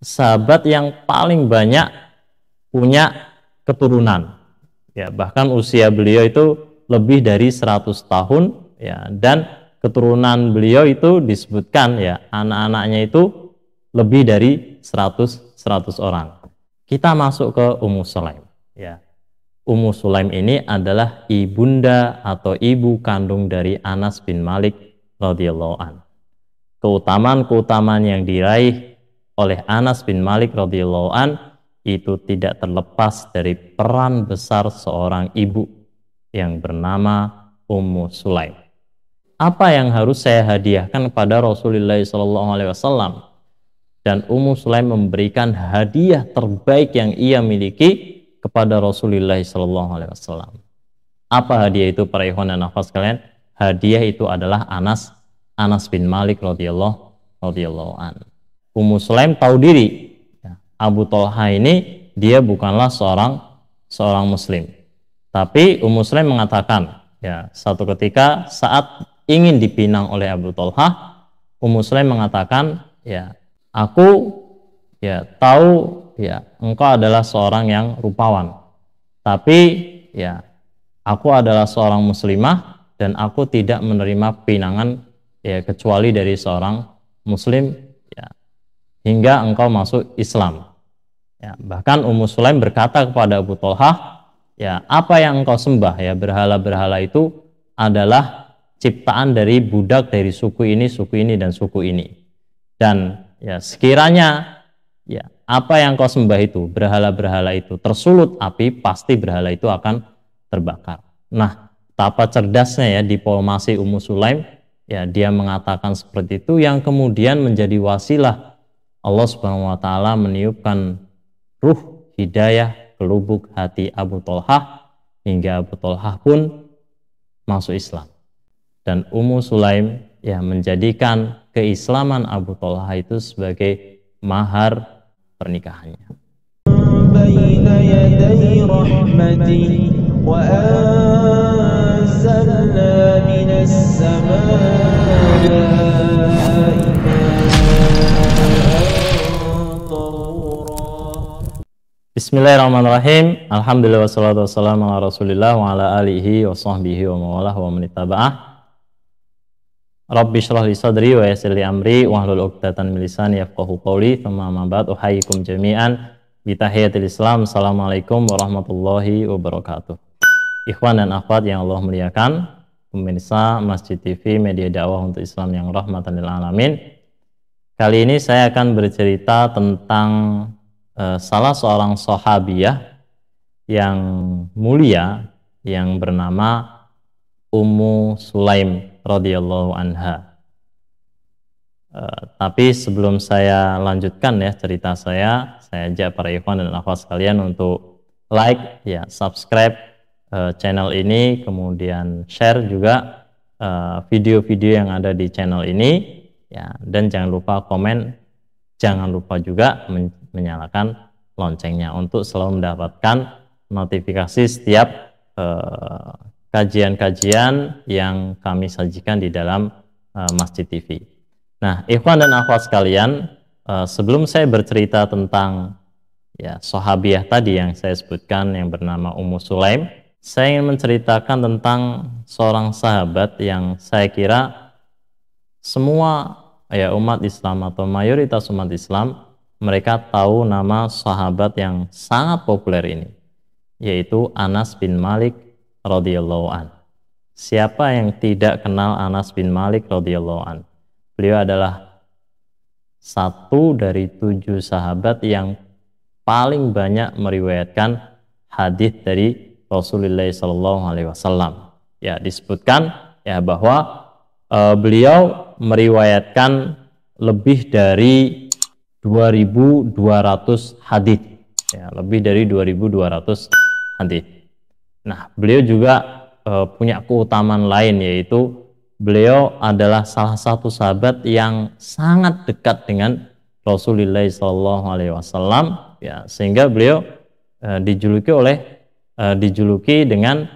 sahabat yang paling banyak punya keturunan. Ya, bahkan usia beliau itu lebih dari 100 tahun ya, dan keturunan beliau itu disebutkan ya, anak-anaknya itu lebih dari 100 orang. Kita masuk ke Ummu Sulaim ya. Ummu Sulaim ini adalah ibunda atau ibu kandung dari Anas bin Malik radhiyallahu an. Keutamaan-keutamaan yang diraih oleh Anas bin Malik radhiyallahu an itu tidak terlepas dari peran besar seorang ibu yang bernama Ummu Sulaim. Apa yang harus saya hadiahkan kepada Rasulullah SAW? Dan Ummu Sulaim memberikan hadiah terbaik yang ia miliki kepada Rasulullah SAW. Apa hadiah itu para ikhwan dan akhwat sekalian? Hadiah itu adalah Anas bin Malik radhiyallahu an. Ummu Sulaim tahu diri, Abu Thalha ini dia bukanlah seorang muslim. Tapi Ummu Sulaim mengatakan, ya, satu ketika saat ingin dipinang oleh Abu Thalha, Ummu Sulaim mengatakan, ya, aku ya tahu ya engkau adalah seorang yang rupawan, tapi ya aku adalah seorang muslimah dan aku tidak menerima pinangan ya kecuali dari seorang muslim ya hingga engkau masuk Islam. Ya, bahkan Ummu Sulaim berkata kepada Abu Thalha, ya, apa yang engkau sembah ya, berhala-berhala itu adalah ciptaan dari budak dari suku ini dan suku ini. Dan ya sekiranya ya apa yang kau sembah itu, berhala-berhala itu tersulut api, pasti berhala itu akan terbakar. Nah, betapa cerdasnya ya diplomasi Ummu Sulaim, ya dia mengatakan seperti itu yang kemudian menjadi wasilah Allah Subhanahu wa taala meniupkan ruh hidayah ke lubuk hati Abu Thalha hingga Abu Thalha pun masuk Islam. Dan Ummu Sulaim ya menjadikan keislaman Abu Thalha itu sebagai mahar pernikahannya. Bismillahirrahmanirrahim. Alhamdulillah wassalatu wassalamu ala Rasulillah wa ala alihi wa sahbihi wa mawalah wa man ittaba'ah. Rabbi shrah li sadri wa yassir li amri wahlul 'uqdatam min lisani yafqahu qawli. Tsumma amma ba'd, uhayyikum jami'an bi tahiyatil Islam. Assalamualaikum warahmatullahi wabarakatuh. Ikhwan dan akhwat yang Allah muliakan, pemirsa Masjid TV Media Dakwah untuk Islam yang rahmatan lil alamin. Kali ini saya akan bercerita tentang salah seorang sahabiyah yang mulia yang bernama Ummu Sulaim radhiyallahu anha. Tapi sebelum saya lanjutkan ya cerita saya ajak para ikhwan dan akhwat sekalian untuk like ya, subscribe channel ini, kemudian share juga video-video yang ada di channel ini ya, dan jangan lupa komen, jangan lupa juga menyalakan loncengnya untuk selalu mendapatkan notifikasi setiap kajian-kajian yang kami sajikan di dalam Masjid TV. Nah, ikhwan dan akhwat sekalian, sebelum saya bercerita tentang ya sahabiyah tadi yang saya sebutkan yang bernama Ummu Sulaim, saya ingin menceritakan tentang seorang sahabat yang saya kira semua ya umat Islam atau mayoritas umat Islam mereka tahu nama sahabat yang sangat populer ini, yaitu Anas bin Malik radhiyallahu an. Siapa yang tidak kenal Anas bin Malik radhiyallahu an? Beliau adalah satu dari 7 sahabat yang paling banyak meriwayatkan hadis dari Rasulullah SAW. Ya, disebutkan ya bahwa beliau meriwayatkan lebih dari 2.200 hadis, ya, lebih dari 2.200 hadis. Nah, beliau juga punya keutamaan lain, yaitu beliau adalah salah satu sahabat yang sangat dekat dengan Rasulullah SAW, ya, sehingga beliau dijuluki dengan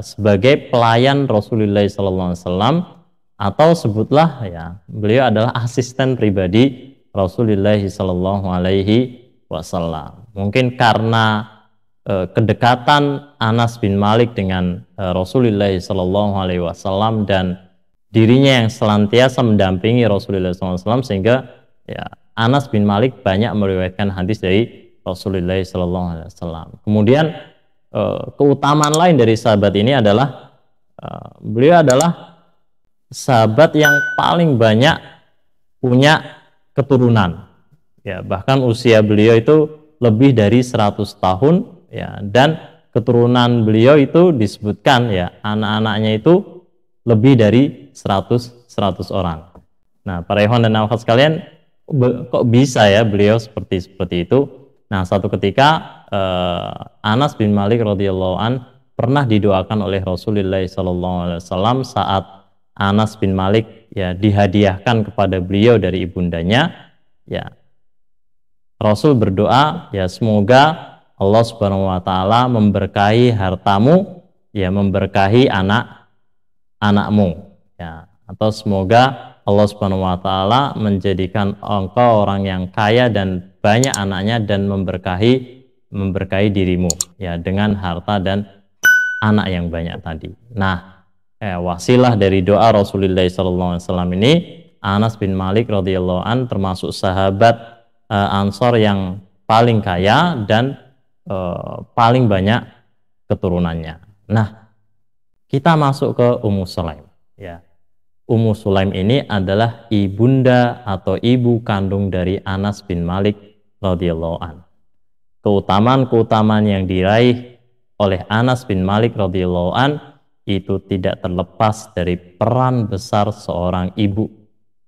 sebagai pelayan Rasulullah SAW, atau sebutlah ya beliau adalah asisten pribadi Rasulullah Shallallahu Alaihi Wasallam. Mungkin karena kedekatan Anas bin Malik dengan Rasulullah Shallallahu Alaihi Wasallam dan dirinya yang selantiasa mendampingi Rasulullah SAW, sehingga ya, Anas bin Malik banyak meriwayatkan hadis dari Rasulullah SAW. Kemudian keutamaan lain dari sahabat ini adalah beliau adalah sahabat yang paling banyak punya keturunan. Ya, bahkan usia beliau itu lebih dari 100 tahun ya, dan keturunan beliau itu disebutkan ya, anak-anaknya itu lebih dari 100 orang. Nah, para ikhwan dan akhwat sekalian, kok bisa ya beliau seperti itu? Nah, suatu ketika Anas bin Malik radhiyallahu an pernah didoakan oleh Rasulullah SAW saat Anas bin Malik ya dihadiahkan kepada beliau dari ibundanya. Ya, Rasul berdoa ya, semoga Allah Subhanahu wa taala memberkahi hartamu, ya memberkahi anakmu ya, atau semoga Allah Subhanahu wa taala menjadikan engkau orang yang kaya dan banyak anaknya dan memberkahi dirimu ya dengan harta dan anak yang banyak tadi. Nah, wasilah dari doa Rasulullah SAW ini, Anas bin Malik radhiyallahu an termasuk sahabat Ansor yang paling kaya dan paling banyak keturunannya. Nah, kita masuk ke Ummu Sulaim ya. Ummu Sulaim ini adalah ibunda atau ibu kandung dari Anas bin Malik radhiyallahu an. Keutamaan-keutamaan yang diraih oleh Anas bin Malik radhiyallahu an itu tidak terlepas dari peran besar seorang ibu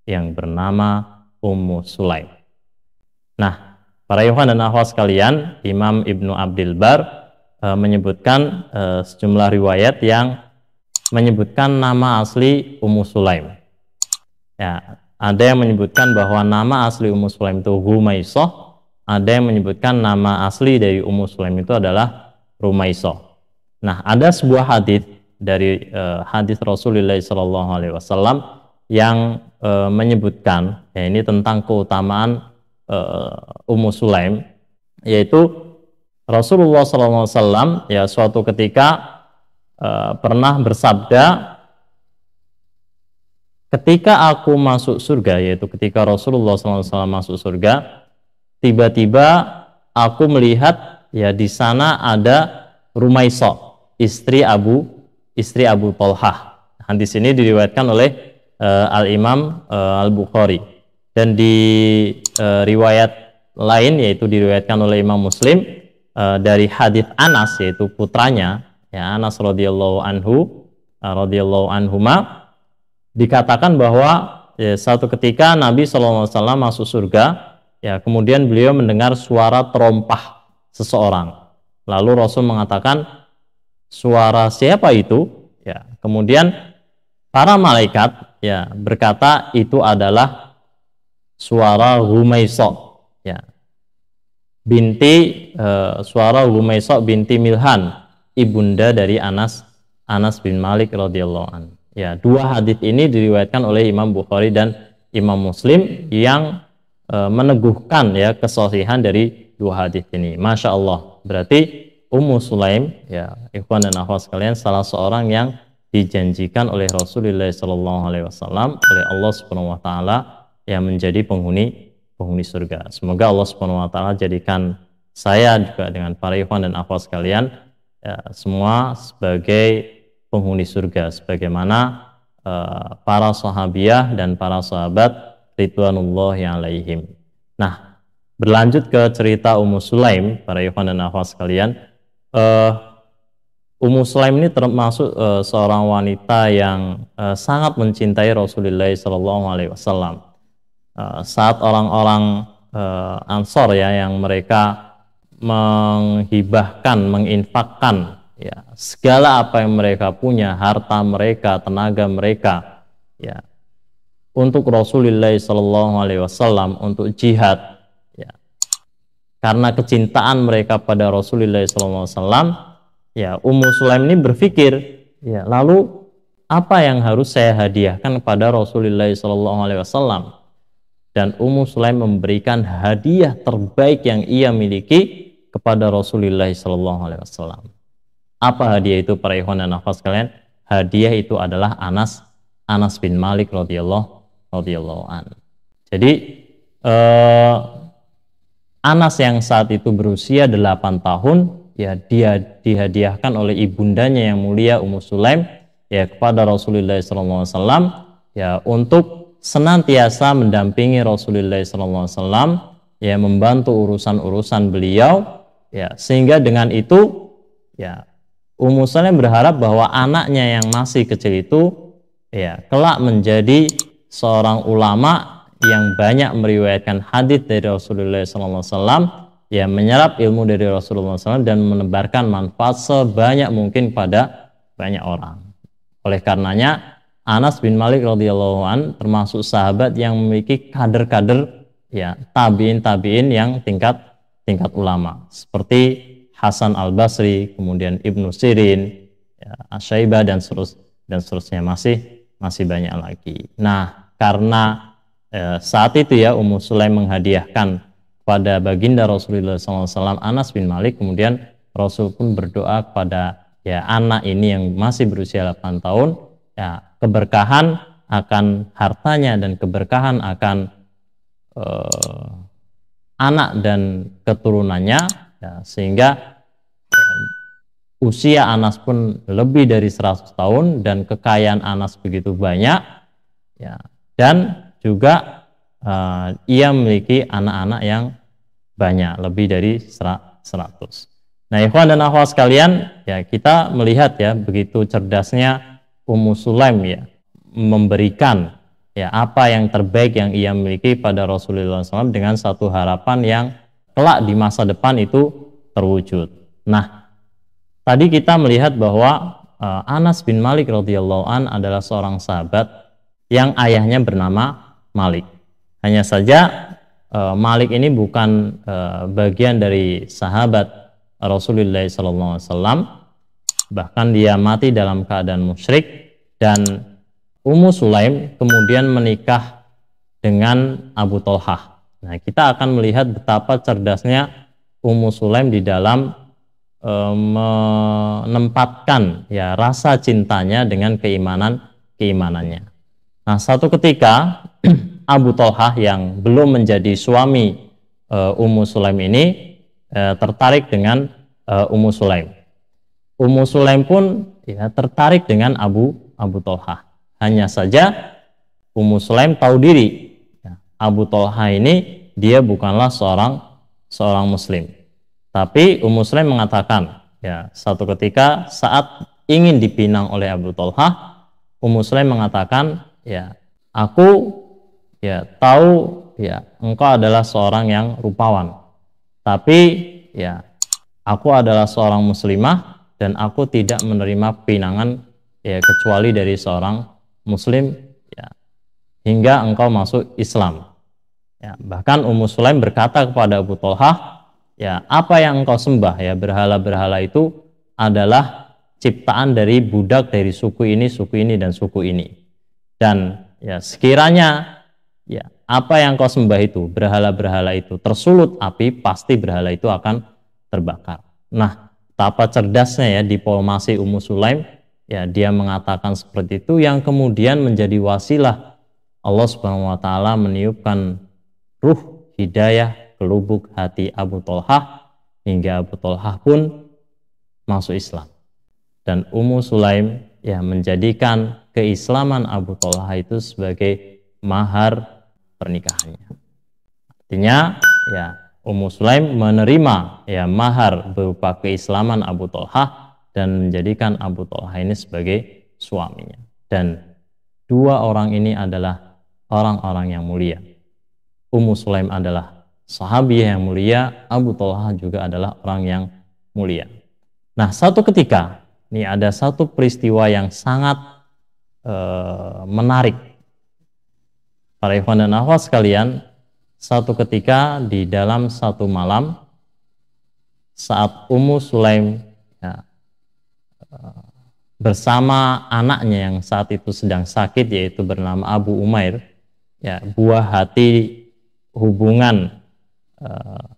yang bernama Ummu Sulaim. Nah, para ikhwan dan akhwat sekalian, Imam Ibnu Abdil Bar menyebutkan sejumlah riwayat yang menyebutkan nama asli Ummu Sulaim. Ya, ada yang menyebutkan bahwa nama asli Ummu Sulaim itu Humaisah, ada yang menyebutkan nama asli dari Ummu Sulaim itu adalah Rumaisah. Nah, ada sebuah hadis dari hadis Rasulullah SAW yang menyebutkan ya, ini tentang keutamaan Ummu Sulaim, yaitu Rasulullah SAW ya suatu ketika pernah bersabda, ketika aku masuk surga, yaitu ketika Rasulullah SAW masuk surga, tiba-tiba aku melihat ya di sana ada Rumaisah, istri Abu Thalhah. Hadis ini diriwayatkan oleh Al-Imam Al-Bukhari, dan di riwayat lain yaitu diriwayatkan oleh Imam Muslim dari hadis Anas, yaitu putranya ya Anas radhiyallahu anhuma, dikatakan bahwa ya, suatu ketika Nabi SAW masuk surga ya, kemudian beliau mendengar suara terompah seseorang. Lalu Rasul mengatakan, suara siapa itu? Ya, kemudian para malaikat ya berkata, itu adalah suara Humaisah ya, suara Humaisah binti Milhan, ibunda dari Anas bin Malik radhiyallahu an. Ya, dua hadis ini diriwayatkan oleh Imam Bukhari dan Imam Muslim yang meneguhkan ya kesahihan dari dua hadis ini. Masya Allah. Berarti Ummu Sulaim ya, ikhwan dan akhwat sekalian, salah seorang yang dijanjikan oleh Rasulullah SAW oleh Allah Subhanahu wa taala yang menjadi penghuni surga. Semoga Allah Subhanahu wa taala jadikan saya juga dengan para ikhwan dan akhwat sekalian ya, semua sebagai penghuni surga sebagaimana para sahabiah dan para sahabat ridwanullahi alaihim. Nah, berlanjut ke cerita Ummu Sulaim, para ikhwan dan akhwat sekalian, Ummu Sulaim ini termasuk seorang wanita yang sangat mencintai Rasulullah SAW. Saat orang-orang Ansor ya, yang mereka menghibahkan, menginfakkan ya segala apa yang mereka punya, harta mereka, tenaga mereka ya untuk Rasulullah SAW, untuk jihad ya, karena kecintaan mereka pada Rasulullah SAW ya, Ummu Sulaim ini berpikir ya, lalu apa yang harus saya hadiahkan kepada Rasulullah SAW? dan Ummu Sulaim memberikan hadiah terbaik yang ia miliki kepada Rasulullah SAW. Apa hadiah itu para ikhwan dan akhwat sekalian? Hadiah itu adalah Anas bin Malik radhiyallahu an. Jadi Anas yang saat itu berusia 8 tahun, ya dia dihadiahkan oleh ibundanya yang mulia Ummu Sulaim ya kepada Rasulullah SAW ya untuk senantiasa mendampingi Rasulullah SAW ya membantu urusan-urusan beliau ya, sehingga dengan itu ya Ummu Sulaim berharap bahwa anaknya yang masih kecil itu ya kelak menjadi seorang ulama yang banyak meriwayatkan hadits dari Rasulullah SAW, ya menyerap ilmu dari Rasulullah SAW dan menebarkan manfaat sebanyak mungkin pada banyak orang. Oleh karenanya Anas bin Malik radhiyallahu an termasuk sahabat yang memiliki kader-kader ya tabiin yang tingkat ulama seperti Hasan al-Basri, kemudian Ibnu Sirin, ya, Asyaibah dan seterusnya masih banyak lagi. Nah, karena saat itu ya Ummu Sulaim menghadiahkan kepada baginda Rasulullah SAW Anas bin Malik, kemudian Rasul pun berdoa kepada ya anak ini yang masih berusia 8 tahun, ya keberkahan akan hartanya dan keberkahan akan anak dan keturunannya, ya, sehingga usia Anas pun lebih dari 100 tahun dan kekayaan Anas begitu banyak ya, dan juga ia memiliki anak-anak yang banyak, lebih dari 100. Nah, ikhwan dan akhwat sekalian, ya kita melihat ya begitu cerdasnya Ummu Sulaim ya memberikan ya apa yang terbaik yang ia miliki pada Rasulullah SAW dengan satu harapan yang kelak di masa depan itu terwujud. Nah, tadi kita melihat bahwa Anas bin Malik radhiyallahu an adalah seorang sahabat yang ayahnya bernama Malik. Hanya saja Malik ini bukan bagian dari sahabat Rasulullah SAW, bahkan dia mati dalam keadaan musyrik, dan Ummu Sulaim kemudian menikah dengan Abu Thalhah. Nah, kita akan melihat betapa cerdasnya Ummu Sulaim di dalam menempatkan ya rasa cintanya dengan keimanannya. Nah, satu ketika Abu Thalhah yang belum menjadi suami Ummu Sulaim ini tertarik dengan Ummu Sulaim. Ummu Sulaim pun ya tertarik dengan Abu Thalhah. Hanya saja Ummu Sulaim tahu diri ya, Abu Thalhah ini dia bukanlah seorang muslim. Tapi Ummu Sulaim mengatakan ya satu ketika saat ingin dipinang oleh Abu Thalhah, Ummu Sulaim mengatakan ya aku ya tahu ya engkau adalah seorang yang rupawan, tapi ya aku adalah seorang muslimah dan aku tidak menerima pinangan ya kecuali dari seorang muslim ya hingga engkau masuk Islam. Ya, bahkan Ummu Sulaim berkata kepada Abu Thalhah, ya apa yang engkau sembah ya berhala-berhala itu adalah ciptaan dari budak dari suku ini dan suku ini. Dan ya sekiranya ya apa yang kau sembah itu, berhala-berhala itu tersulut api, pasti berhala itu akan terbakar. Nah, betapa cerdasnya ya diplomasi Ummu Sulaim, ya dia mengatakan seperti itu yang kemudian menjadi wasilah Allah Subhanahu wa taala meniupkan ruh hidayah ke lubuk hati Abu Thalhah hingga Abu Thalhah pun masuk Islam. Dan Ummu Sulaim ya menjadikan keislaman Abu Thalhah itu sebagai mahar pernikahannya. Artinya ya Ummu Sulaim menerima ya mahar berupa keislaman Abu Thalhah dan menjadikan Abu Thalhah ini sebagai suaminya. Dan dua orang ini adalah orang-orang yang mulia. Ummu Sulaim adalah sahabiah yang mulia, Abu Thalhah juga adalah orang yang mulia. Nah, satu ketika ini ada satu peristiwa yang sangat menarik. Para ikhwan dan akhwat sekalian, satu ketika di dalam satu malam saat Ummu Sulaim ya, bersama anaknya yang saat itu sedang sakit yaitu bernama Abu Umair, ya buah hati hubungan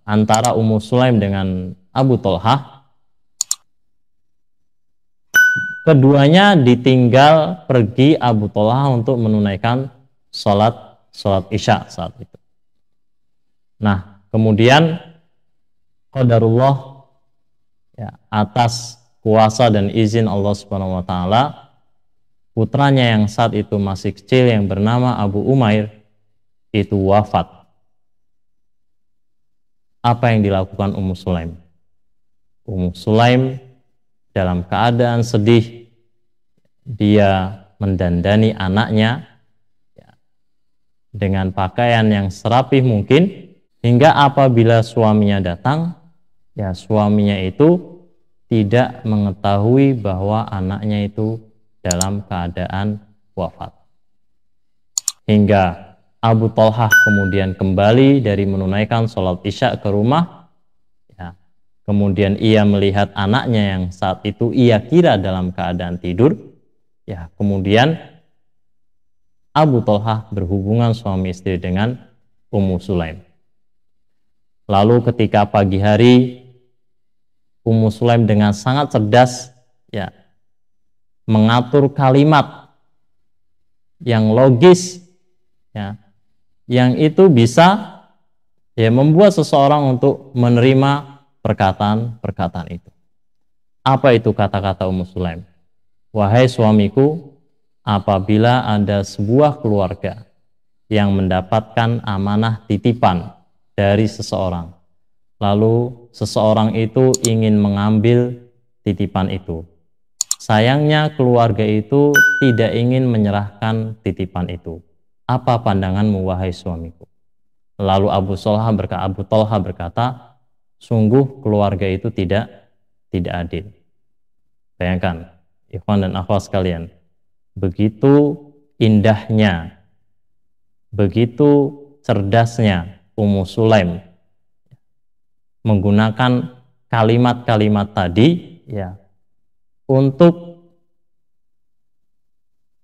antara Ummu Sulaim dengan Abu Thalhah, keduanya ditinggal pergi Abu Thalhah untuk menunaikan sholat Isya saat itu. Nah, kemudian qadarullah, ya, atas kuasa dan izin Allah Subhanahu wa taala, putranya yang saat itu masih kecil yang bernama Abu Umair itu wafat. Apa yang dilakukan Ummu Sulaim? Ummu Sulaim dalam keadaan sedih, dia mendandani anaknya dengan pakaian yang serapih mungkin, hingga apabila suaminya datang, ya suaminya itu tidak mengetahui bahwa anaknya itu dalam keadaan wafat. Hingga Abu Thalhah kemudian kembali dari menunaikan sholat Isya ke rumah, ya, kemudian ia melihat anaknya yang saat itu ia kira dalam keadaan tidur, ya, kemudian Abu Thalhah berhubungan suami istri dengan Ummu Sulaim. Lalu ketika pagi hari, Ummu Sulaim dengan sangat cerdas, ya, mengatur kalimat yang logis, ya, yang itu bisa, ya, membuat seseorang untuk menerima perkataan-perkataan itu. Apa itu kata-kata Ummu Sulaim? Wahai suamiku, apabila ada sebuah keluarga yang mendapatkan amanah titipan dari seseorang, lalu seseorang itu ingin mengambil titipan itu, sayangnya keluarga itu tidak ingin menyerahkan titipan itu. Apa pandanganmu wahai suamiku? Lalu Abu Thalhah berkata, sungguh keluarga itu tidak adil. Bayangkan, ikhwan dan akhwat sekalian, begitu indahnya, begitu cerdasnya Ummu Sulaim menggunakan kalimat-kalimat tadi, ya, untuk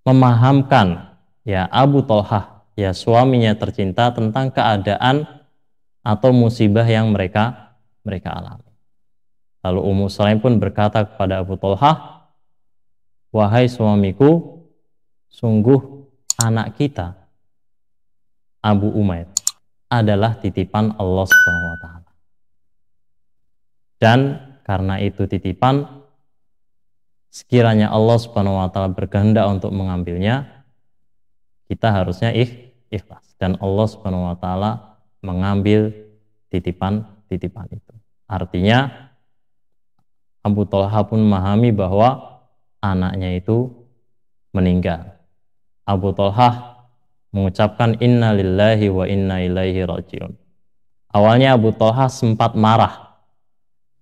memahamkan, ya, Abu Thalhah, ya, suaminya tercinta, tentang keadaan atau musibah yang mereka alami. Lalu Ummu Sulaim pun berkata kepada Abu Thalhah, wahai suamiku, sungguh anak kita Abu Umair adalah titipan Allah Subhanahu wa taala. Dan karena itu titipan, sekiranya Allah Subhanahu wa taala berkehendak untuk mengambilnya, kita harusnya ikhlas, dan Allah Subhanahu wa taala mengambil titipan itu. Artinya Abu Thalhah pun memahami bahwa anaknya itu meninggal. Abu Thalhah mengucapkan inna lillahi wa inna ilaihi rajiun. Awalnya Abu Thalhah sempat marah,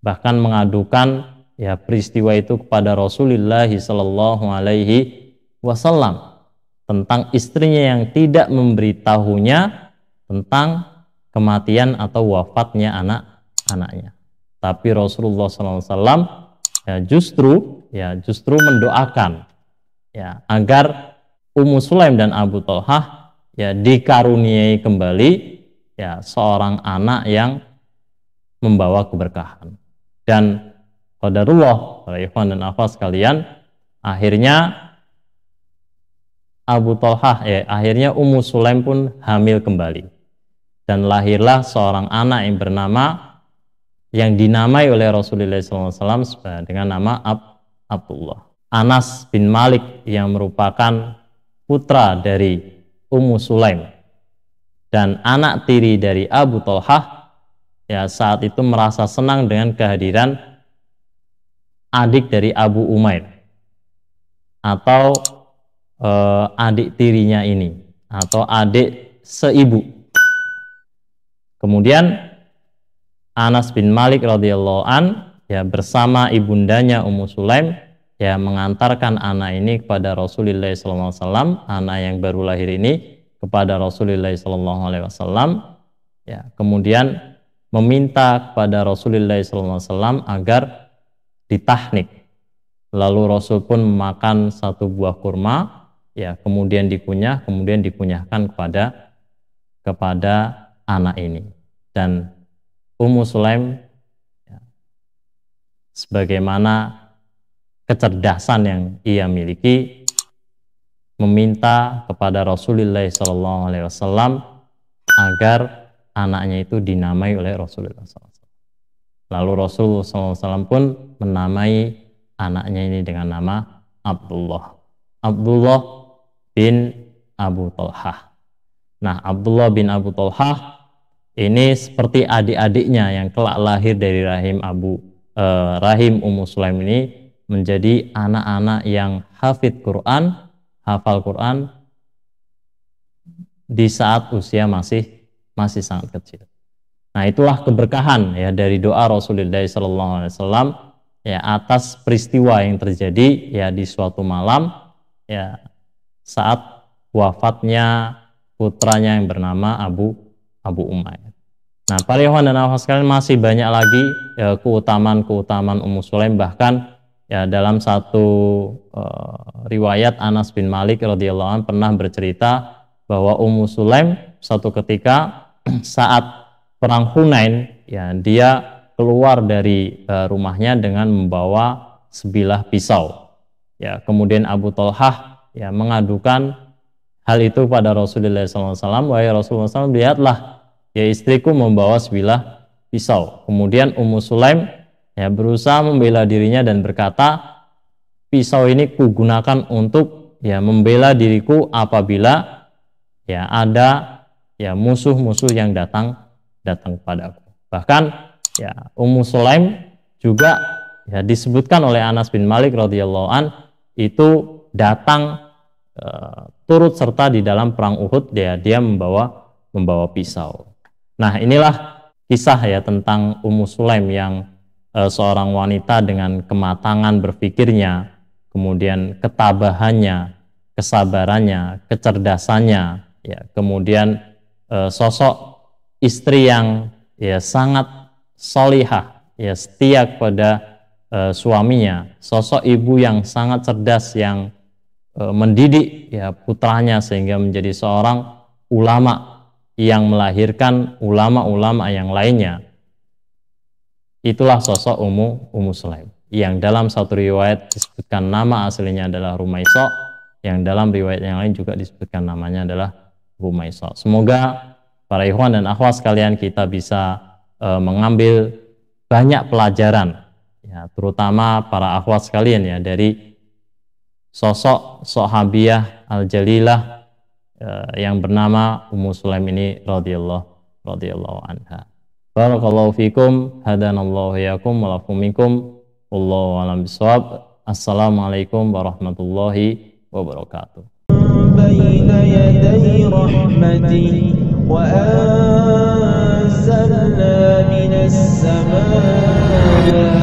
bahkan mengadukan, ya, peristiwa itu kepada Rasulullah sallallahu alaihi wasallam tentang istrinya yang tidak memberitahunya tentang kematian atau wafatnya anaknya. Tapi Rasulullah sallallahu alaihi wasallam, ya, justru mendoakan, ya, agar Ummu Sulaim dan Abu Thalhah, ya, dikaruniai kembali, ya, seorang anak yang membawa keberkahan. Dan qadarullah, para ikhwan dan akhwat sekalian, akhirnya Abu Thalhah, akhirnya Ummu Sulaim pun hamil kembali, dan lahirlah seorang anak yang dinamai oleh Rasulullah SAW dengan nama Abdullah. Anas bin Malik yang merupakan putra dari Ummu Sulaim dan anak tiri dari Abu Thalhah, ya, saat itu merasa senang dengan kehadiran adik dari Abu Umair atau adik tirinya ini, atau adik seibu. Kemudian Anas bin Malik radhiyallahu an, ya, bersama ibundanya Ummu Sulaim, ya, mengantarkan anak ini kepada Rasulullah SAW, anak yang baru lahir ini kepada Rasulullah SAW, ya, kemudian meminta kepada Rasulullah SAW agar ditahnik. Lalu Rasul pun memakan satu buah kurma, ya, kemudian dikunyahkan kepada anak ini. Dan Ummu Sulaim ya, sebagaimana kecerdasan yang ia miliki, meminta kepada Rasulullah SAW agar anaknya itu dinamai oleh Rasulullah SAW. Lalu Rasulullah SAW pun menamai anaknya ini dengan nama Abdullah bin Abu Thalhah. Nah, Abdullah bin Abu Thalhah ini seperti adik-adiknya yang kelak lahir dari rahim Ummu Sulaim ini, menjadi anak-anak yang hafid Quran, hafal Quran di saat usia masih sangat kecil. Nah, itulah keberkahan ya dari doa Rasulullah SAW ya atas peristiwa yang terjadi ya di suatu malam ya saat wafatnya putranya yang bernama Abu Umayyah. Nah, para ikhwan dan akhwat sekalian, masih banyak lagi ya, keutamaan Ummu Sulaim. Bahkan ya dalam satu riwayat, Anas bin Malik radhiyallahu anhu pernah bercerita bahwa Ummu Sulaim suatu ketika saat perang Hunain ya dia keluar dari rumahnya dengan membawa sebilah pisau. Ya, kemudian Abu Thalhah ya mengadukan hal itu pada Rasulullah SAW. Wahai Rasulullah SAW, lihatlah ya istriku membawa sebilah pisau. Kemudian Ummu Sulaim ya berusaha membela dirinya dan berkata, pisau ini kugunakan untuk ya membela diriku apabila ya ada ya musuh-musuh yang datang kepadaku. Bahkan ya Ummu Sulaim juga ya disebutkan oleh Anas bin Malik radhiyallahu an itu datang turut serta di dalam perang Uhud, dia membawa pisau. Nah, inilah kisah ya tentang Ummu Sulaim yang seorang wanita dengan kematangan berpikirnya, kemudian ketabahannya, kesabarannya, kecerdasannya, ya, kemudian sosok istri yang ya sangat solihah, ya setia kepada suaminya, sosok ibu yang sangat cerdas yang mendidik ya putranya sehingga menjadi seorang ulama yang melahirkan ulama-ulama yang lainnya. Itulah sosok Ummu Sulaim yang dalam satu riwayat disebutkan nama aslinya adalah Rumaisah, yang dalam riwayat yang lain juga disebutkan namanya adalah Rumaisah. Semoga para ikhwan dan akhwat sekalian kita bisa mengambil banyak pelajaran ya, terutama para akhwat sekalian ya dari sosok sahabiyah al-jalilah yang bernama Ummu Sulaim ini radhiyallahu anha. Barakallahu fikum, hadanallahu iyyakum wa lakum minkum, wallahu a'lam bishawab. Assalamualaikum warahmatullahi wabarakatuh. Baina yaday rahmati wa anzalna minas samaa'i